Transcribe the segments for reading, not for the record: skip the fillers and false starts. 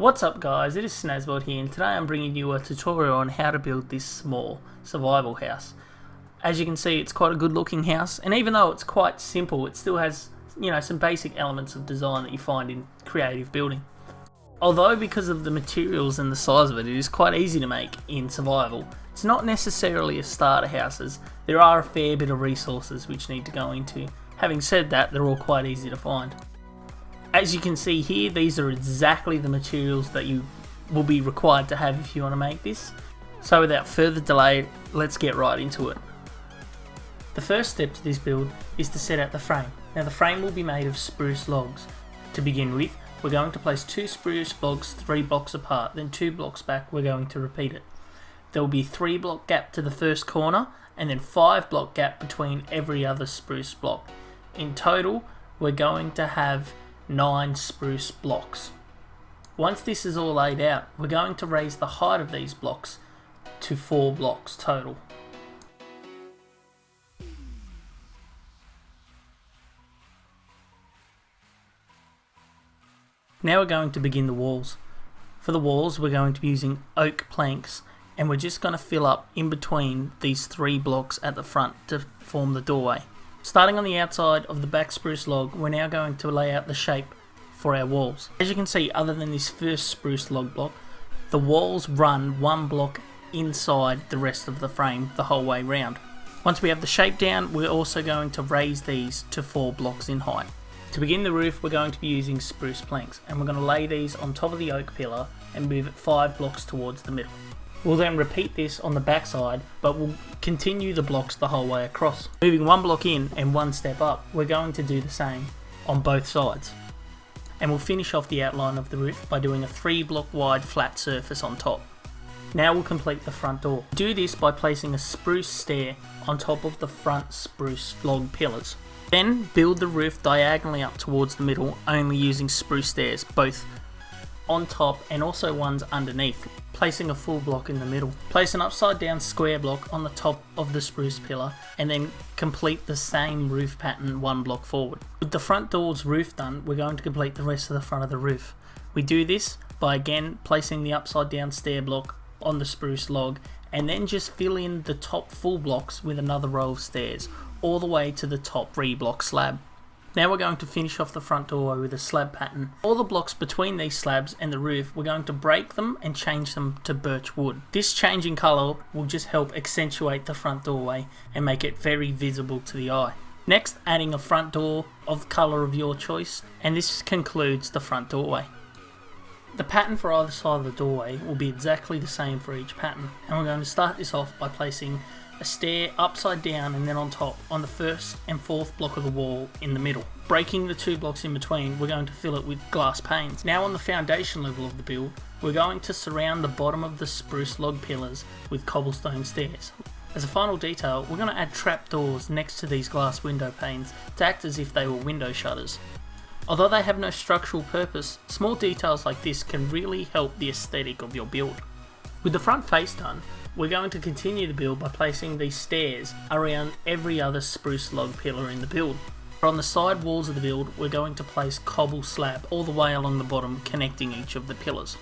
What's up guys, it is Snazzbot here, and today I'm bringing you a tutorial on how to build this small survival house. As you can see, it's quite a good looking house, and even though it's quite simple, it still has, some basic elements of design that you find in creative building. Although because of the materials and the size of it, it is quite easy to make in survival, it's not necessarily a starter house, as there are a fair bit of resources which need to go into. Having said that, they're all quite easy to find. As you can see here, these are exactly the materials that you will be required to have if you want to make this. So without further delay, let's get right into it. The first step to this build is to set out the frame. Now the frame will be made of spruce logs. To begin with, we're going to place 2 spruce logs 3 blocks apart, then 2 blocks back we're going to repeat it. There will be 3 block gap to the first corner, and then 5 block gap between every other spruce block. In total, we're going to have 9 spruce blocks. Once this is all laid out, we're going to raise the height of these blocks to 4 blocks total. Now we're going to begin the walls. For the walls, we're going to be using oak planks, and we're just going to fill up in between these 3 blocks at the front to form the doorway. Starting on the outside of the back spruce log, we're now going to lay out the shape for our walls. As you can see, other than this first spruce log block, the walls run 1 block inside the rest of the frame the whole way round. Once we have the shape down, we're also going to raise these to 4 blocks in height. To begin the roof, we're going to be using spruce planks, and we're going to lay these on top of the oak pillar and move it 5 blocks towards the middle. We'll then repeat this on the back side, but we'll continue the blocks the whole way across. Moving 1 block in and 1 step up, we're going to do the same on both sides. And we'll finish off the outline of the roof by doing a 3 block wide flat surface on top. Now we'll complete the front door. Do this by placing a spruce stair on top of the front spruce log pillars. Then build the roof diagonally up towards the middle, only using spruce stairs, both on top and also ones underneath, placing a full block in the middle. Place an upside down square block on the top of the spruce pillar, and then complete the same roof pattern 1 block forward. With the front door's roof done, we're going to complete the rest of the front of the roof. We do this by again placing the upside down stair block on the spruce log, and then just fill in the top full blocks with another row of stairs, all the way to the top 3 block slab. Now we're going to finish off the front doorway with a slab pattern. All the blocks between these slabs and the roof, we're going to break them and change them to birch wood. This change in colour will just help accentuate the front doorway and make it very visible to the eye. Next, adding a front door of the colour of your choice, and this concludes the front doorway. The pattern for either side of the doorway will be exactly the same for each pattern, and we're going to start this off by placing a stair upside down and then on top on the 1st and 4th block of the wall in the middle. Breaking the 2 blocks in between, we're going to fill it with glass panes. Now on the foundation level of the build, we're going to surround the bottom of the spruce log pillars with cobblestone stairs. As a final detail, we're going to add trapdoors next to these glass window panes to act as if they were window shutters. Although they have no structural purpose, small details like this can really help the aesthetic of your build. With the front face done, we're going to continue the build by placing these stairs around every other spruce log pillar in the build. On the side walls of the build, we're going to place cobble slab all the way along the bottom, connecting each of the pillars.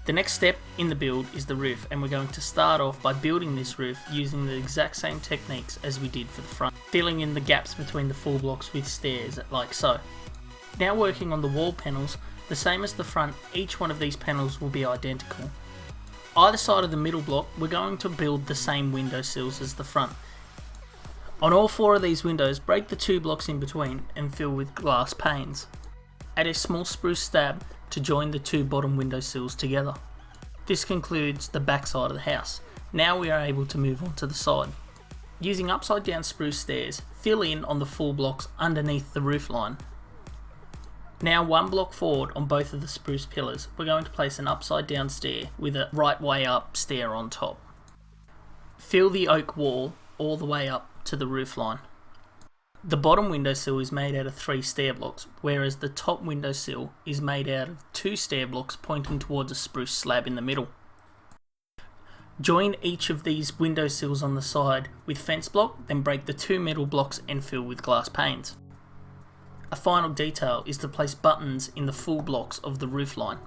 The next step in the build is the roof, and we're going to start off by building this roof using the exact same techniques as we did for the front, filling in the gaps between the full blocks with stairs like so. Now working on the wall panels, the same as the front, each one of these panels will be identical. Either side of the middle block, we're going to build the same window sills as the front. On all 4 of these windows, break the 2 blocks in between and fill with glass panes. Add a small spruce stab to join the 2 bottom window sills together. This concludes the back side of the house. Now we are able to move on to the side. Using upside down spruce stairs, fill in on the full blocks underneath the roof line. Now 1 block forward on both of the spruce pillars, we're going to place an upside down stair with a right way up stair on top. Fill the oak wall all the way up to the roof line. The bottom windowsill is made out of 3 stair blocks, whereas the top windowsill is made out of 2 stair blocks pointing towards a spruce slab in the middle. Join each of these windowsills on the side with fence block, then break the 2 middle blocks and fill with glass panes. A final detail is to place buttons in the full blocks of the roof line.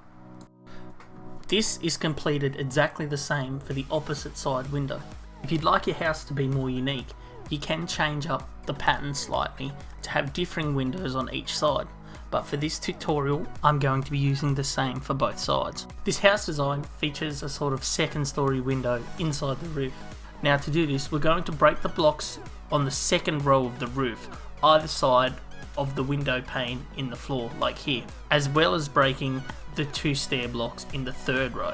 This is completed exactly the same for the opposite side window. If you'd like your house to be more unique, you can change up the pattern slightly to have differing windows on each side, but for this tutorial I'm going to be using the same for both sides. This house design features a sort of second story window inside the roof. Now to do this, we're going to break the blocks on the second row of the roof, either side of the window pane in the floor, like here, as well as breaking the 2 stair blocks in the third row.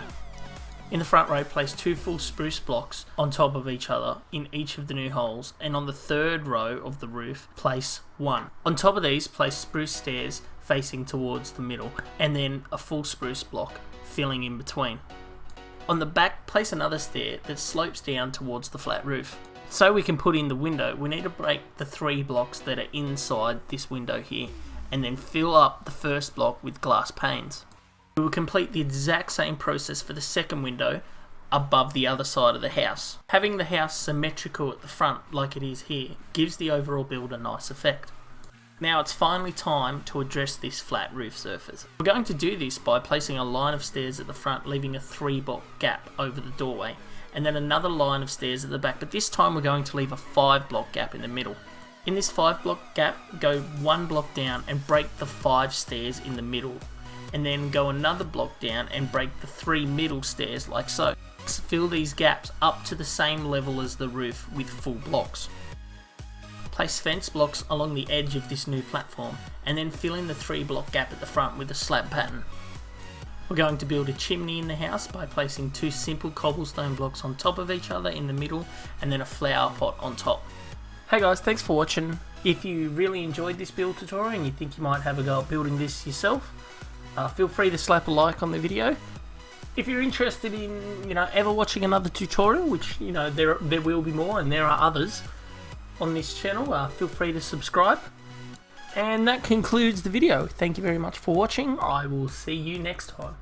In the front row, place 2 full spruce blocks on top of each other in each of the new holes, and on the third row of the roof, place 1. On top of these, place spruce stairs facing towards the middle, and then a full spruce block filling in between. On the back, place another stair that slopes down towards the flat roof. So we can put in the window, we need to break the 3 blocks that are inside this window here, and then fill up the first block with glass panes. We will complete the exact same process for the second window above the other side of the house. Having the house symmetrical at the front like it is here gives the overall build a nice effect. Now it's finally time to address this flat roof surface. We're going to do this by placing a line of stairs at the front, leaving a 3-block gap over the doorway, and then another line of stairs at the back, but this time we're going to leave a 5-block gap in the middle. In this 5-block gap, go 1 block down and break the 5 stairs in the middle, and then go another block down and break the 3 middle stairs like so. Fill these gaps up to the same level as the roof with full blocks. Place fence blocks along the edge of this new platform, and then fill in the 3-block gap at the front with a slab pattern. We're going to build a chimney in the house by placing 2 simple cobblestone blocks on top of each other in the middle, and then a flower pot on top. Hey guys, thanks for watching. If you really enjoyed this build tutorial and you think you might have a go at building this yourself, feel free to slap a like on the video. If you're interested in, ever watching another tutorial, which, there will be more and there are others on this channel, feel free to subscribe. And that concludes the video. Thank you very much for watching. I will see you next time.